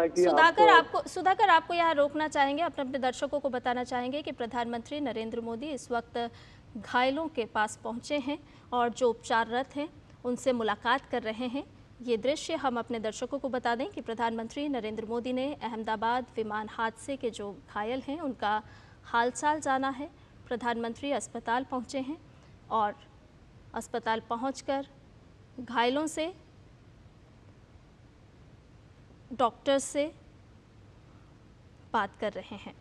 है कि सुधाकर आपको यहाँ रोकना चाहेंगे, अपने अपने दर्शकों को बताना चाहेंगे कि प्रधानमंत्री नरेंद्र मोदी इस वक्त घायलों के पास पहुँचे हैं और जो उपचाररत हैं उनसे मुलाकात कर रहे हैं। ये दृश्य हम अपने दर्शकों को बता दें कि प्रधानमंत्री नरेंद्र मोदी ने अहमदाबाद विमान हादसे के जो घायल हैं उनका हालचाल जाना है। प्रधानमंत्री अस्पताल पहुँचे हैं और अस्पताल पहुँचकर घायलों से, डॉक्टर से बात कर रहे हैं।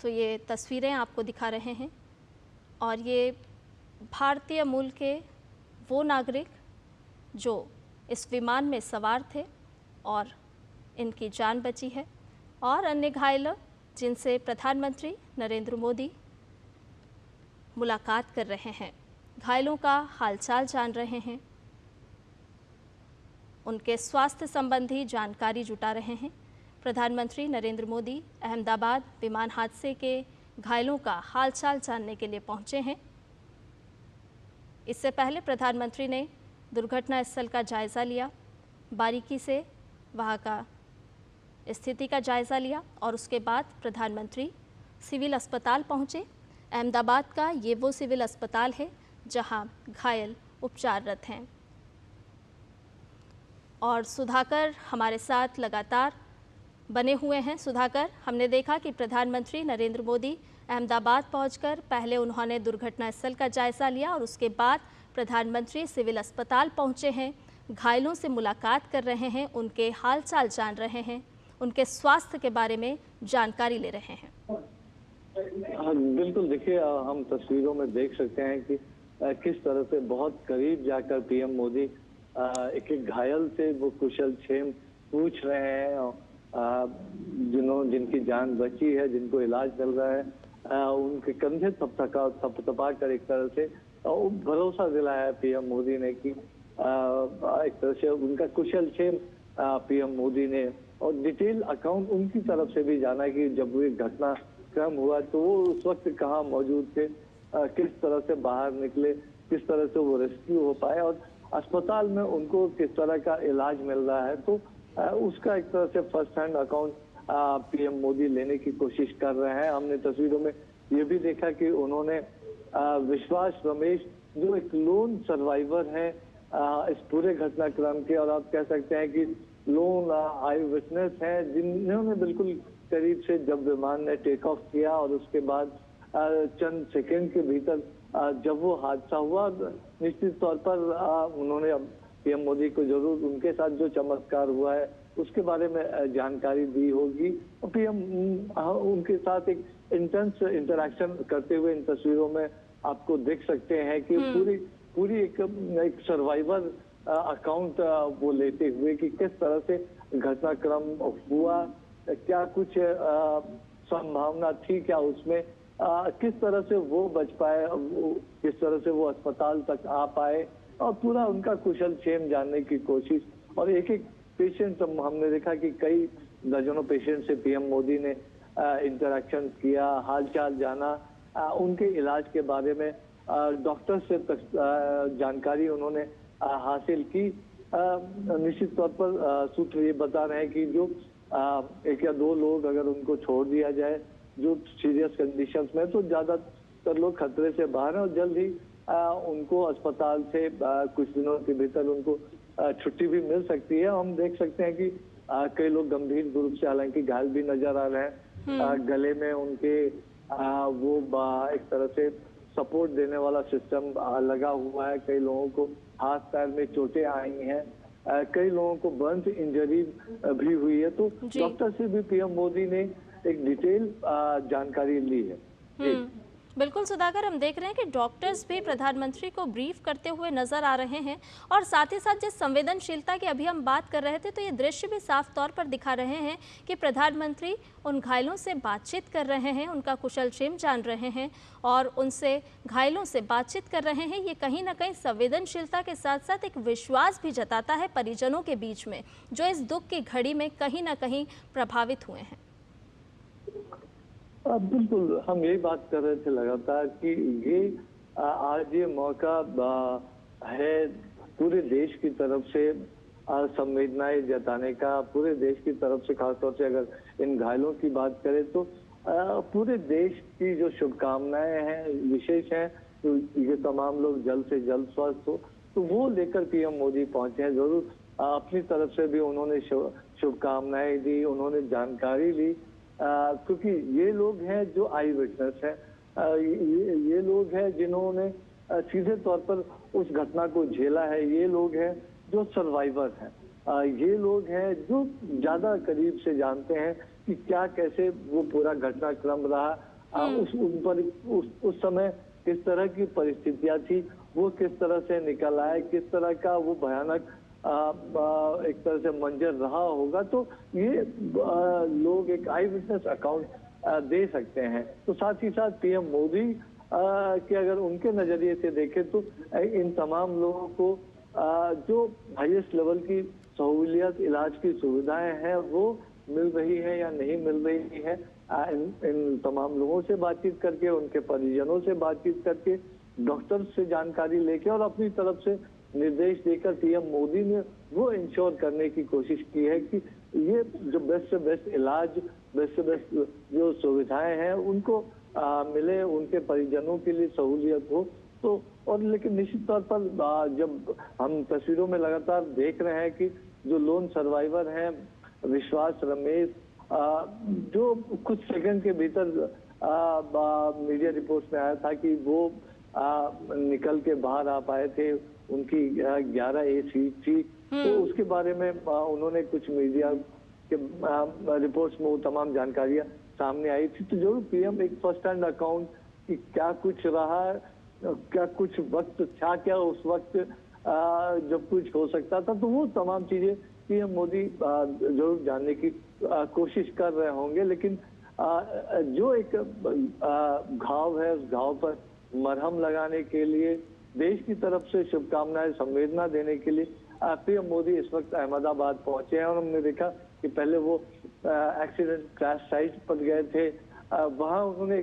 तो ये तस्वीरें आपको दिखा रहे हैं और ये भारतीय मूल के वो नागरिक जो इस विमान में सवार थे और इनकी जान बची है, और अन्य घायल जिनसे प्रधानमंत्री नरेंद्र मोदी मुलाकात कर रहे हैं, घायलों का हालचाल जान रहे हैं, उनके स्वास्थ्य संबंधी जानकारी जुटा रहे हैं। प्रधानमंत्री नरेंद्र मोदी अहमदाबाद विमान हादसे के घायलों का हालचाल जानने के लिए पहुंचे हैं। इससे पहले प्रधानमंत्री ने दुर्घटना स्थल का जायज़ा लिया, बारीकी से वहां का स्थिति का जायज़ा लिया और उसके बाद प्रधानमंत्री सिविल अस्पताल पहुंचे। अहमदाबाद का ये वो सिविल अस्पताल है जहां घायल उपचाररत हैं। और सुधाकर हमारे साथ लगातार बने हुए हैं। सुधाकर, हमने देखा कि प्रधानमंत्री नरेंद्र मोदी अहमदाबाद पहुंचकर पहले उन्होंने दुर्घटना स्थल का जायज़ा लिया और उसके बाद प्रधानमंत्री सिविल अस्पताल पहुंचे हैं, घायलों से मुलाकात कर रहे हैं, उनके हालचाल जान रहे हैं, उनके स्वास्थ्य के बारे में जानकारी ले रहे हैं। हाँ, बिल्कुल। देखिए, हम तस्वीरों में देख सकते हैं कि किस तरह से बहुत करीब जाकर पीएम मोदी एक एक घायल से वो कुशल क्षेम पूछ रहे हैं। जिनकी जान बची है, जिनको इलाज मिल रहा है, उनके कंधे थपथपा कर एक तरह से भरोसा दिलाया है पीएम मोदी ने कि एक तरह से उनका कुशल क्षेम पीएम मोदी ने, और डिटेल अकाउंट उनकी तरफ से भी जाना कि जब वो घटना क्रम हुआ तो वो उस वक्त कहाँ मौजूद थे, किस तरह से बाहर निकले, किस तरह से वो रेस्क्यू हो पाए और अस्पताल में उनको किस तरह का इलाज मिल रहा है। तो उसका एक तरह से first hand account PM Modi लेने की कोशिश कर रहे हैं। हमने तस्वीरों में ये भी देखा कि उन्होंने विश्वास रमेश, जो एक लोन सर्वाइवर है इस पूरे घटनाक्रम के, और आप कह सकते हैं कि लोन आई विटनेस है, जिन्होंने बिल्कुल करीब से जब विमान ने टेक ऑफ किया और उसके बाद चंद सेकंड के भीतर जब वो हादसा हुआ, निश्चित तौर पर उन्होंने पीएम मोदी को जरूर उनके साथ जो चमत्कार हुआ है उसके बारे में जानकारी दी होगी। और पीएम उनके साथ एक इंटेंस इंटरेक्शन करते हुए इन तस्वीरों में आपको देख सकते हैं कि पूरी एक सर्वाइवर अकाउंट वो लेते हुए कि किस तरह से घटनाक्रम हुआ, क्या कुछ संभावना थी क्या उसमें, किस तरह से वो बच पाए, किस तरह से वो अस्पताल तक आ पाए, और पूरा उनका कुशल क्षेम जानने की कोशिश। और एक एक पेशेंट हमने देखा कि कई दर्जनों पेशेंट से पीएम मोदी ने इंटरेक्शन किया, हालचाल जाना, उनके इलाज के बारे में डॉक्टर से जानकारी उन्होंने हासिल की। निश्चित तौर पर सूत्र ये बता रहे हैं कि जो एक या दो लोग अगर उनको छोड़ दिया जाए जो सीरियस कंडीशंस में, तो ज्यादातर लोग खतरे से बाहर हैं और जल्द ही उनको अस्पताल से कुछ दिनों के भीतर उनको छुट्टी भी मिल सकती है। हम देख सकते हैं कि कई लोग गंभीर रूप से हालांकि घायल भी नजर आ रहे हैं। गले में उनके वो एक तरह से सपोर्ट देने वाला सिस्टम लगा हुआ है। कई लोगों को हाथ पैर में चोटें आई हैं, कई लोगों को बर्न इंजरी भी हुई है। तो डॉक्टर से भी पीएम मोदी ने एक डिटेल जानकारी ली है। बिल्कुल सुधाकर, हम देख रहे हैं कि डॉक्टर्स भी प्रधानमंत्री को ब्रीफ करते हुए नजर आ रहे हैं और साथ ही साथ जिस संवेदनशीलता की अभी हम बात कर रहे थे, तो ये दृश्य भी साफ तौर पर दिखा रहे हैं कि प्रधानमंत्री उन घायलों से बातचीत कर रहे हैं, उनका कुशल क्षेम जान रहे हैं और उनसे घायलों से बातचीत कर रहे हैं। ये कहीं ना कहीं संवेदनशीलता के साथ साथ एक विश्वास भी जताता है परिजनों के बीच में, जो इस दुख की घड़ी में कहीं ना कहीं प्रभावित हुए हैं। बिल्कुल, हम यही बात कर रहे थे लगातार कि ये आज ये मौका है पूरे देश की तरफ से संवेदनाएं जताने का, पूरे देश की तरफ से खासतौर से अगर इन घायलों की बात करें तो पूरे देश की जो शुभकामनाएं हैं विशेष हैं, तो ये तमाम लोग जल्द से जल्द स्वस्थ हो, तो वो लेकर पीएम मोदी पहुंचे हैं। जरूर अपनी तरफ से भी उन्होंने शुभकामनाएं दी, उन्होंने जानकारी ली, क्योंकि ये लोग हैं जो आई विटनेस है, ये लोग हैं जिन्होंने सीधे तौर पर उस घटना को झेला है, ये लोग हैं जो सर्वाइवर हैं, ये लोग हैं जो ज्यादा करीब से जानते हैं कि क्या कैसे वो पूरा घटनाक्रम रहा, उस समय किस तरह की परिस्थितियां थी, वो किस तरह से निकल आए, किस तरह का वो भयानक एक तरह से मंजर रहा होगा। तो ये लोग एक आई विटनेस अकाउंट दे सकते हैं। तो साथ ही साथ पीएम मोदी के अगर उनके नजरिए से देखें तो इन तमाम लोगों को जो हाईएस्ट लेवल की सहूलियत, इलाज की सुविधाएं हैं वो मिल रही है या नहीं मिल रही है, इन तमाम लोगों से बातचीत करके, उनके परिजनों से बातचीत करके, डॉक्टर से जानकारी लेके और अपनी तरफ से निर्देश देकर पीएम मोदी ने वो इंश्योर करने की कोशिश की है कि ये जो बेस्ट से बेस्ट इलाज, बेस्ट से बेस्ट जो सुविधाएं हैं उनको मिले, उनके परिजनों के लिए सहूलियत हो। तो और लेकिन निश्चित तौर पर जब हम तस्वीरों में लगातार देख रहे हैं कि जो लोन सर्वाइवर हैं विश्वास रमेश, जो कुछ सेकंड के भीतर मीडिया रिपोर्ट्स में आया था कि वो निकल के बाहर आ पाए थे, उनकी 11A सीट थी, तो उसके बारे में उन्होंने कुछ मीडिया के रिपोर्ट्स में वो तमाम जानकारियां सामने आई थी। तो जरूर पीएम एक फर्स्ट हैंड अकाउंट कि क्या कुछ रहा, क्या कुछ वक्त था, क्या उस वक्त जब कुछ हो सकता था, तो वो तमाम चीजें पीएम मोदी जरूर जानने की कोशिश कर रहे होंगे। लेकिन जो एक घाव है उस घाव पर मरहम लगाने के लिए, देश की तरफ से शुभकामनाएं, संवेदना देने के लिए पीएम मोदी इस वक्त अहमदाबाद पहुंचे हैं और हमने देखा कि पहले वो एक्सीडेंट क्रैश साइट पर गए थे, वहां उन्होंने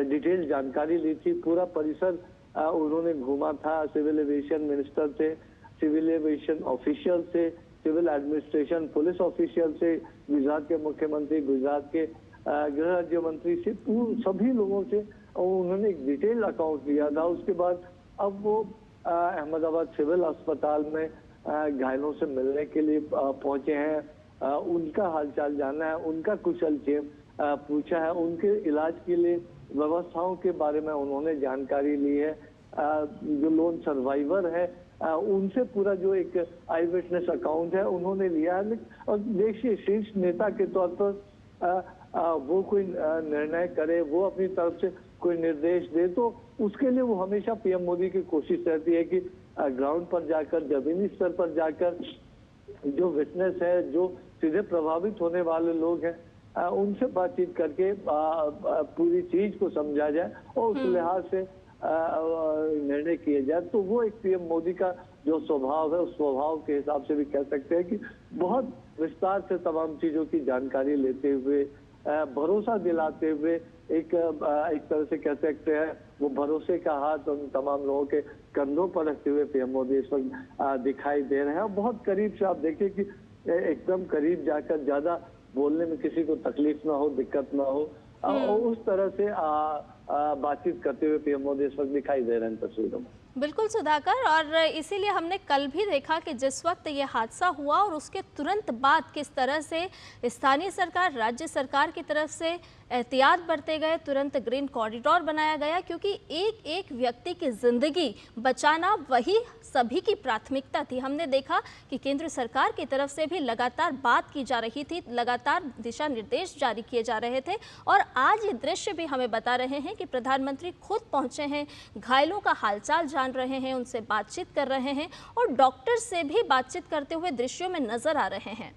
डिटेल जानकारी ली थी, पूरा परिसर उन्होंने घूमा था, सिविल एविएशन मिनिस्टर से, सिविल एविएशन ऑफिशियल से, सिविल एडमिनिस्ट्रेशन पुलिस ऑफिशियल से, गुजरात के मुख्यमंत्री, गुजरात के गृह राज्य मंत्री से, सभी लोगों से उन्होंने एक डिटेल अकाउंट लिया था। उसके बाद अब वो अहमदाबाद सिविल अस्पताल में घायलों से मिलने के लिए पहुंचे हैं, उनका हालचाल जानना है, उनका कुशलक्षेम पूछा है, उनके इलाज के लिए व्यवस्थाओं के बारे में उन्होंने जानकारी ली है, जो लोन सर्वाइवर है उनसे पूरा जो एक आई विटनेस अकाउंट है उन्होंने लिया है। और देखिए शीर्ष नेता के तौर पर वो कोई निर्णय करे, वो अपनी तरफ से कोई निर्देश दे, तो उसके लिए वो हमेशा पीएम मोदी की कोशिश रहती है कि ग्राउंड पर जाकर, जमीनी स्तर पर जाकर जो विटनेस है, जो सीधे प्रभावित होने वाले लोग हैं, उनसे बातचीत करके पूरी चीज को समझा जाए और उस लिहाज से निर्णय किए जाए। तो वो एक पीएम मोदी का जो स्वभाव है, उस स्वभाव के हिसाब से भी कह सकते हैं कि बहुत विस्तार से तमाम चीजों की जानकारी लेते हुए, भरोसा दिलाते हुए, एक तरह से कह सकते हैं वो भरोसे का हाथ उन तमाम लोगों के कंधों पर रखते हुए पीएम मोदी इस वक्त दिखाई दे रहे हैं। और बहुत करीब से आप देखिए कि एकदम करीब जाकर, ज्यादा बोलने में किसी को तकलीफ ना हो, दिक्कत ना हो, और उस तरह से बातचीत करते हुए पीएम मोदी इस वक्त दिखाई दे रहे हैं तस्वीरों में। बिल्कुल सुधाकर, और इसीलिए हमने कल भी देखा कि जिस वक्त ये हादसा हुआ और उसके तुरंत बाद किस तरह से स्थानीय सरकार, राज्य सरकार की तरफ से एहतियात बरते गए, तुरंत ग्रीन कॉरिडोर बनाया गया, क्योंकि एक एक व्यक्ति की जिंदगी बचाना वही सभी की प्राथमिकता थी। हमने देखा कि केंद्र सरकार की तरफ से भी लगातार बात की जा रही थी, लगातार दिशा निर्देश जारी किए जा रहे थे, और आज ये दृश्य भी हमें बता रहे हैं कि प्रधानमंत्री खुद पहुंचे हैं, घायलों का हालचाल जान रहे हैं, उनसे बातचीत कर रहे हैं और डॉक्टर से भी बातचीत करते हुए दृश्यों में नजर आ रहे हैं।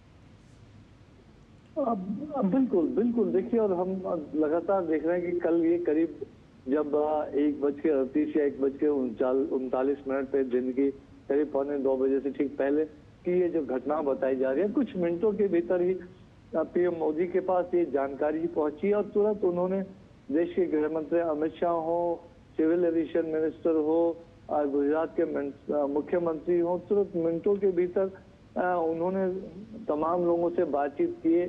बिल्कुल बिल्कुल, देखिए, और हम लगातार देख रहे हैं कि कल ये करीब जब 1:38 या 1:39 पे दिन की करीब 1:45 बजे से ठीक पहले की ये जो घटना बताई जा रही है, कुछ मिनटों के भीतर ही पीएम मोदी के पास ये जानकारी पहुंची और तुरंत उन्होंने देश के गृह मंत्री अमित शाह हो, सिविल एविएशन मिनिस्टर हो, गुजरात के मुख्यमंत्री हों, तुरंत मिनटों के भीतर उन्होंने तमाम लोगों से बातचीत किए।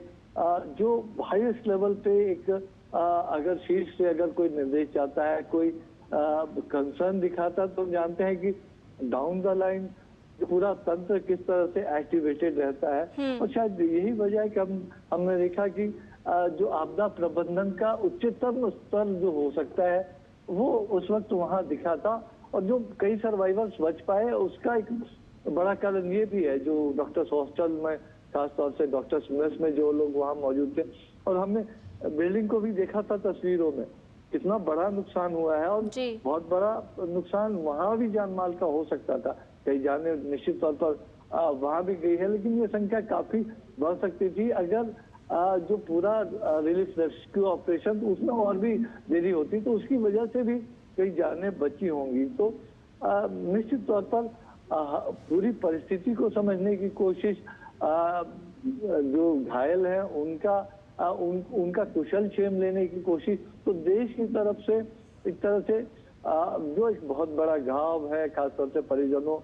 जो हाईएस्ट लेवल पे एक अगर शीर्ष से अगर कोई निर्देश चाहता है, कोई कंसर्न दिखाता, तो जानते हैं कि डाउन द लाइन पूरा तंत्र किस तरह से एक्टिवेटेड रहता है। और शायद यही वजह है कि हमने देखा कि जो आपदा प्रबंधन का उच्चतम स्तर जो हो सकता है वो उस वक्त वहां दिखा था, और जो कई सर्वाइवर्स बच पाए उसका एक बड़ा कारण ये भी है, जो डॉक्टर्स हॉस्टल में खासतौर से डॉक्टर्स मेस में जो लोग वहां मौजूद थे, और हमने बिल्डिंग को भी देखा था तस्वीरों में, कितना बड़ा नुकसान हुआ है, और बहुत बड़ा नुकसान वहां भी जान माल का हो सकता था। कई जाने निश्चित तौर पर वहां भी गई है, लेकिन ये संख्या काफी बढ़ सकती थी अगर जो पूरा रिलीफ रेस्क्यू ऑपरेशन उसमें और भी देरी होती, तो उसकी वजह से भी कई जानें बची होंगी। तो निश्चित तौर पर पूरी परिस्थिति को समझने की कोशिश, जो घायल हैं उनका कुशल क्षेम लेने की कोशिश, तो देश की तरफ से एक तरह से जो एक बहुत बड़ा घाव है खासतौर से परिजनों,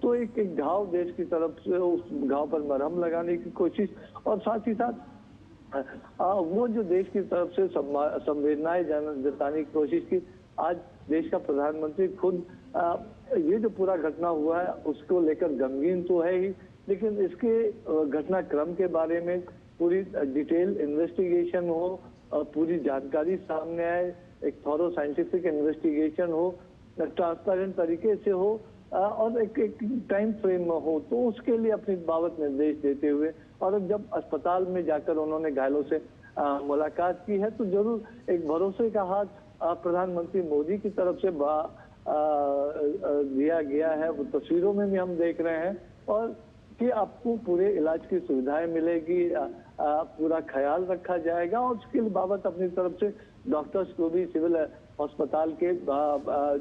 तो एक घाव देश की तरफ से उस घाव पर मरहम लगाने की कोशिश, और साथ ही साथ वो जो देश की तरफ से संवेदनाएं जताने की कोशिश की। आज देश का प्रधानमंत्री खुद ये जो पूरा घटना हुआ है उसको लेकर गमगीन तो है ही, लेकिन इसके घटनाक्रम के बारे में पूरी डिटेल इन्वेस्टिगेशन हो, पूरी जानकारी सामने आए, एक थॉरो साइंटिफिक इन्वेस्टिगेशन हो, ट्रांसपेरेंट तरीके से हो, और एक टाइम फ्रेम में हो, तो उसके लिए अपनी बाबत निर्देश देते हुए, और जब अस्पताल में जाकर उन्होंने घायलों से मुलाकात की है, तो जरूर एक भरोसे का हाथ प्रधानमंत्री मोदी की तरफ से दिया गया है। वो तस्वीरों में भी हम देख रहे हैं, और कि आपको पूरे इलाज की सुविधाएं मिलेगी, पूरा ख्याल रखा जाएगा, और उसके बाबत अपनी तरफ से डॉक्टर्स को भी, सिविल अस्पताल के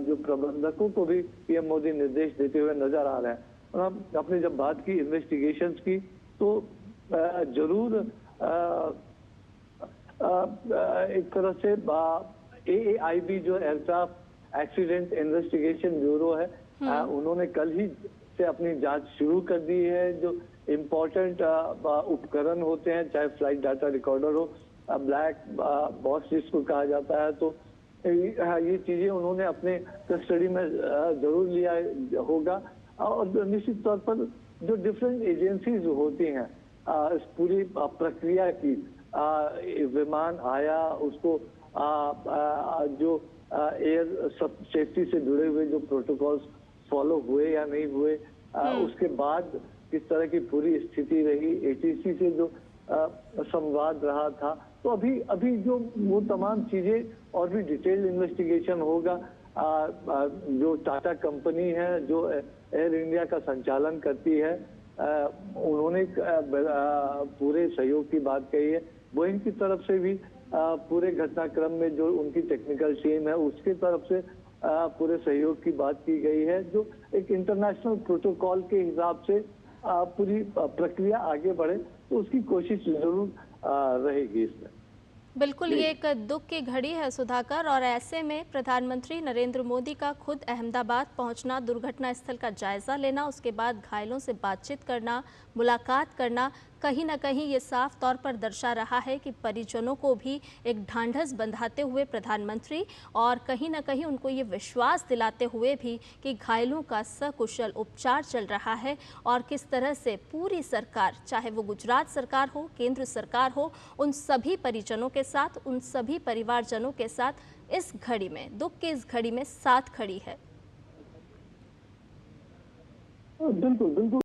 जो प्रबंधकों को भी पीएम मोदी निर्देश देते हुए नजर आ रहे हैं। और हम अपने जब बात की इन्वेस्टिगेशंस की, तो जरूर एक तरह से AAIB जो एयरक्राफ्ट एक्सीडेंट इन्वेस्टिगेशन ब्यूरो है, उन्होंने कल ही से अपनी जांच शुरू कर दी है। जो इम्पोर्टेंट उपकरण होते हैं, चाहे फ्लाइट डाटा रिकॉर्डर हो, ब्लैक बॉक्स जिसको कहा जाता है, तो ये चीजें उन्होंने अपने कस्टडी में जरूर लिया होगा। और निश्चित तौर पर जो डिफरेंट एजेंसीज होती हैं इस पूरी प्रक्रिया की, विमान आया, उसको जो एयर सेफ्टी से जुड़े हुए जो प्रोटोकॉल्स फॉलो हुए या नहीं हुए, उसके बाद किस तरह की पूरी स्थिति रही, ATC से जो संवाद रहा था, तो अभी जो वो तमाम चीजें और भी डिटेल्ड इन्वेस्टिगेशन होगा। जो टाटा कंपनी है जो एयर इंडिया का संचालन करती है, उन्होंने पूरे सहयोग की बात कही है। बोइंग की तरफ से भी पूरे घटनाक्रम में जो उनकी टेक्निकल टीम है उसकी तरफ से पूरे सहयोग की बात की गई है, जो एक इंटरनेशनल प्रोटोकॉल के हिसाब से पूरी प्रक्रिया आगे बढ़े, तो उसकी कोशिश जरूर रहेगी इसमें। बिल्कुल, ये एक दुख की घड़ी है सुधाकर, और ऐसे में प्रधानमंत्री नरेंद्र मोदी का खुद अहमदाबाद पहुंचना, दुर्घटना स्थल का जायजा लेना, उसके बाद घायलों से बातचीत करना, मुलाकात करना, कहीं ना कहीं ये साफ तौर पर दर्शा रहा है कि परिजनों को भी एक ढांढस बंधाते हुए प्रधानमंत्री, और कहीं ना कहीं उनको ये विश्वास दिलाते हुए भी कि घायलों का सकुशल उपचार चल रहा है, और किस तरह से पूरी सरकार, चाहे वो गुजरात सरकार हो, केंद्र सरकार हो, उन सभी परिजनों के साथ, उन सभी परिवारजनों के साथ इस घड़ी में, दुख की इस घड़ी में साथ खड़ी है। बिल्कुल बिल्कुल।